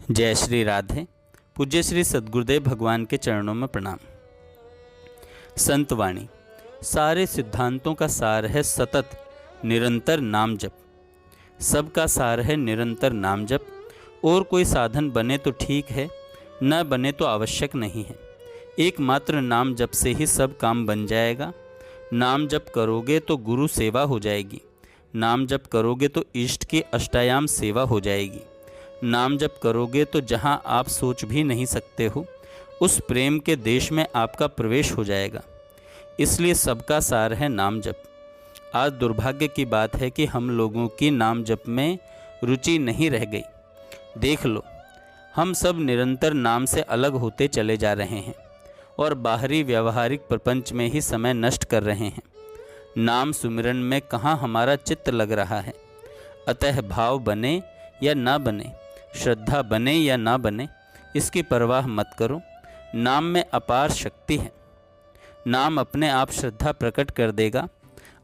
जय श्री राधे। पूज्य श्री सद्गुरुदेव भगवान के चरणों में प्रणाम। संतवाणी सारे सिद्धांतों का सार है सतत निरंतर नाम जप। सबका सार है निरंतर नाम जप। और कोई साधन बने तो ठीक है, न बने तो आवश्यक नहीं है। एकमात्र नाम जप से ही सब काम बन जाएगा। नाम जप करोगे तो गुरु सेवा हो जाएगी। नाम जप करोगे तो इष्ट की अष्टायाम सेवा हो जाएगी। नाम जप करोगे तो जहाँ आप सोच भी नहीं सकते हो उस प्रेम के देश में आपका प्रवेश हो जाएगा। इसलिए सबका सार है नाम जप। आज दुर्भाग्य की बात है कि हम लोगों की नाम जप में रुचि नहीं रह गई। देख लो, हम सब निरंतर नाम से अलग होते चले जा रहे हैं और बाहरी व्यावहारिक प्रपंच में ही समय नष्ट कर रहे हैं। नाम सुमिरन में कहाँ हमारा चित्त लग रहा है। अतः भाव बने या ना बने, श्रद्धा बने या ना बने, इसकी परवाह मत करो। नाम में अपार शक्ति है। नाम अपने आप श्रद्धा प्रकट कर देगा,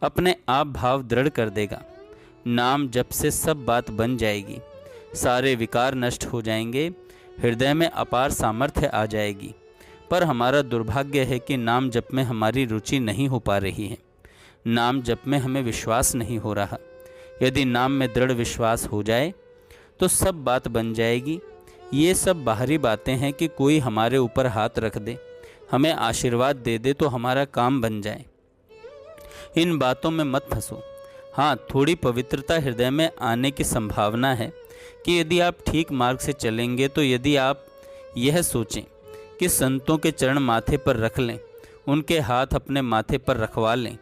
अपने आप भाव दृढ़ कर देगा। नाम जप से सब बात बन जाएगी, सारे विकार नष्ट हो जाएंगे, हृदय में अपार सामर्थ्य आ जाएगी। पर हमारा दुर्भाग्य है कि नाम जप में हमारी रुचि नहीं हो पा रही है। नाम जप में हमें विश्वास नहीं हो रहा। यदि नाम में दृढ़ विश्वास हो जाए तो सब बात बन जाएगी। ये सब बाहरी बातें हैं कि कोई हमारे ऊपर हाथ रख दे, हमें आशीर्वाद दे दे तो हमारा काम बन जाए। इन बातों में मत फंसो। हाँ, थोड़ी पवित्रता हृदय में आने की संभावना है कि यदि आप ठीक मार्ग से चलेंगे तो यदि आप यह सोचें कि संतों के चरण माथे पर रख लें, उनके हाथ अपने माथे पर रखवा लें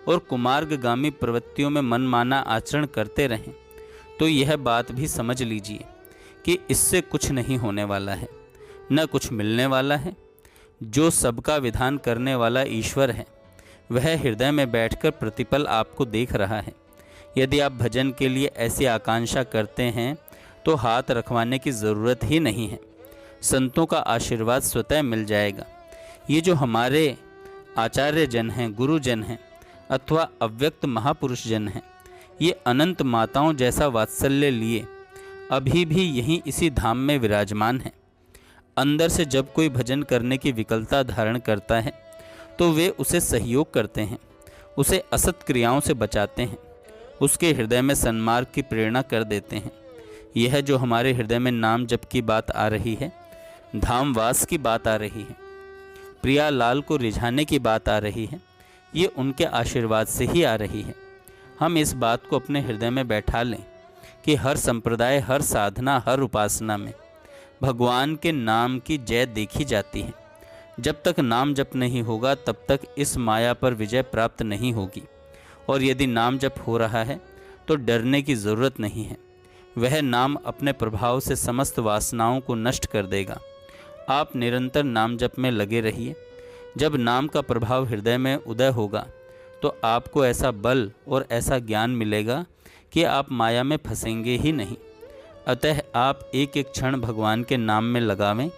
और कुमार्गगामी प्रवृत्तियों में मनमाना आचरण करते रहें, तो यह बात भी समझ लीजिए कि इससे कुछ नहीं होने वाला है, न कुछ मिलने वाला है। जो सबका विधान करने वाला ईश्वर है वह हृदय में बैठकर प्रतिपल आपको देख रहा है। यदि आप भजन के लिए ऐसी आकांक्षा करते हैं तो हाथ रखवाने की ज़रूरत ही नहीं है। संतों का आशीर्वाद स्वतः मिल जाएगा। ये जो हमारे आचार्य जन हैं, गुरुजन हैं अथवा अव्यक्त महापुरुष जन हैं, ये अनंत माताओं जैसा वात्सल्य लिए अभी भी यहीं इसी धाम में विराजमान हैं। अंदर से जब कोई भजन करने की विकलता धारण करता है तो वे उसे सहयोग करते हैं, उसे असत क्रियाओं से बचाते हैं, उसके हृदय में सन्मार्ग की प्रेरणा कर देते हैं। यह जो हमारे हृदय में नाम जप की बात आ रही है, धामवास की बात आ रही है, प्रिया लाल को रिझाने की बात आ रही है, ये उनके आशीर्वाद से ही आ रही है। हम इस बात को अपने हृदय में बैठा लें कि हर संप्रदाय, हर साधना, हर उपासना में भगवान के नाम की जय देखी जाती है। जब तक नाम जप नहीं होगा तब तक इस माया पर विजय प्राप्त नहीं होगी। और यदि नाम जप हो रहा है तो डरने की ज़रूरत नहीं है। वह नाम अपने प्रभाव से समस्त वासनाओं को नष्ट कर देगा। आप निरंतर नाम जप में लगे रहिए। जब नाम का प्रभाव हृदय में उदय होगा तो आपको ऐसा बल और ऐसा ज्ञान मिलेगा कि आप माया में फंसेंगे ही नहीं। अतः आप एक एक क्षण भगवान के नाम में लगावें।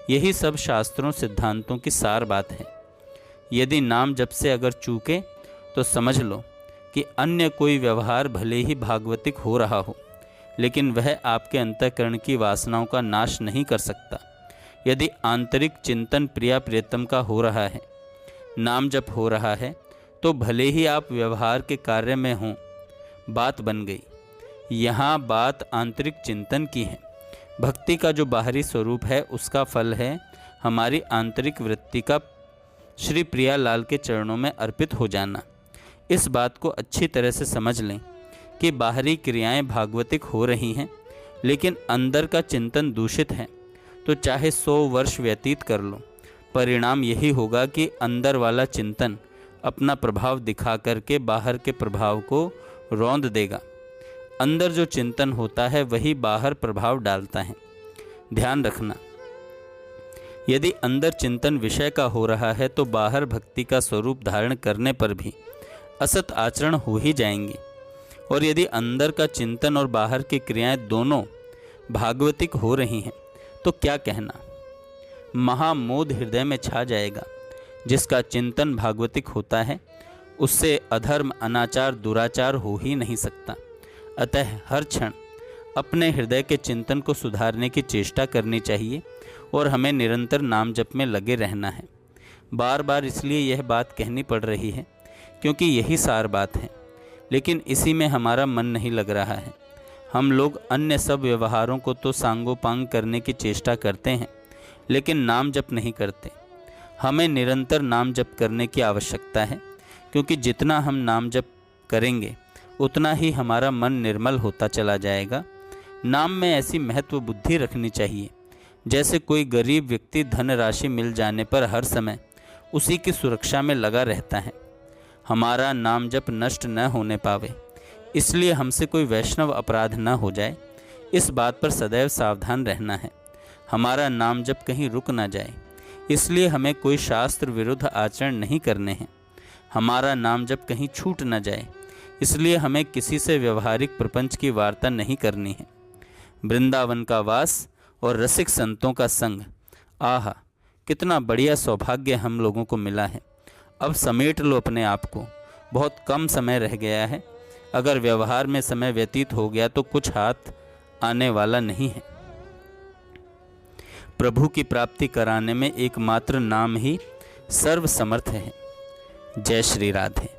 यही सब शास्त्रों सिद्धांतों की सार बात है। यदि नाम जप से अगर चूके तो समझ लो कि अन्य कोई व्यवहार भले ही भागवतिक हो रहा हो, लेकिन वह आपके अंतःकरण की वासनाओं का नाश नहीं कर सकता। यदि आंतरिक चिंतन प्रिया प्रियतम का हो रहा है, नाम जप हो रहा है, तो भले ही आप व्यवहार के कार्य में हों, बात बन गई। यहाँ बात आंतरिक चिंतन की है। भक्ति का जो बाहरी स्वरूप है उसका फल है हमारी आंतरिक वृत्ति का श्री प्रिया लाल के चरणों में अर्पित हो जाना। इस बात को अच्छी तरह से समझ लें कि बाहरी क्रियाएं भागवतिक हो रही हैं, लेकिन अंदर का चिंतन दूषित है, तो चाहे 100 वर्ष व्यतीत कर लो, परिणाम यही होगा कि अंदर वाला चिंतन अपना प्रभाव दिखा करके बाहर के प्रभाव को रौंद देगा। अंदर जो चिंतन होता है वही बाहर प्रभाव डालता है। ध्यान रखना, यदि अंदर चिंतन विषय का हो रहा है तो बाहर भक्ति का स्वरूप धारण करने पर भी असत आचरण हो ही जाएंगे। और यदि अंदर का चिंतन और बाहर की क्रियाएं दोनों भागवतिक हो रही हैं तो क्या कहना, महामोद हृदय में छा जाएगा। जिसका चिंतन भागवतिक होता है उससे अधर्म, अनाचार, दुराचार हो ही नहीं सकता। अतः हर क्षण अपने हृदय के चिंतन को सुधारने की चेष्टा करनी चाहिए और हमें निरंतर नाम जप में लगे रहना है। बार बार इसलिए यह बात कहनी पड़ रही है क्योंकि यही सार बात है, लेकिन इसी में हमारा मन नहीं लग रहा है। हम लोग अन्य सब व्यवहारों को तो सांगोपांग करने की चेष्टा करते हैं, लेकिन नाम जप नहीं करते। हमें निरंतर नाम जप करने की आवश्यकता है, क्योंकि जितना हम नाम जप करेंगे उतना ही हमारा मन निर्मल होता चला जाएगा। नाम में ऐसी महत्व बुद्धि रखनी चाहिए जैसे कोई गरीब व्यक्ति धन राशि मिल जाने पर हर समय उसी की सुरक्षा में लगा रहता है। हमारा नाम जप नष्ट न होने पावे, इसलिए हमसे कोई वैष्णव अपराध न हो जाए, इस बात पर सदैव सावधान रहना है। हमारा नाम जप कहीं रुक न जाए, इसलिए हमें कोई शास्त्र विरुद्ध आचरण नहीं करने हैं। हमारा नाम जप कहीं छूट न जाए, इसलिए हमें किसी से व्यवहारिक प्रपंच की वार्ता नहीं करनी है। वृंदावन का वास और रसिक संतों का संग, आहा कितना बढ़िया सौभाग्य हम लोगों को मिला है। अब समेट लो अपने आप को, बहुत कम समय रह गया है। अगर व्यवहार में समय व्यतीत हो गया तो कुछ हाथ आने वाला नहीं है। प्रभु की प्राप्ति कराने में एकमात्र नाम ही सर्वसमर्थ है। जय श्री राधे।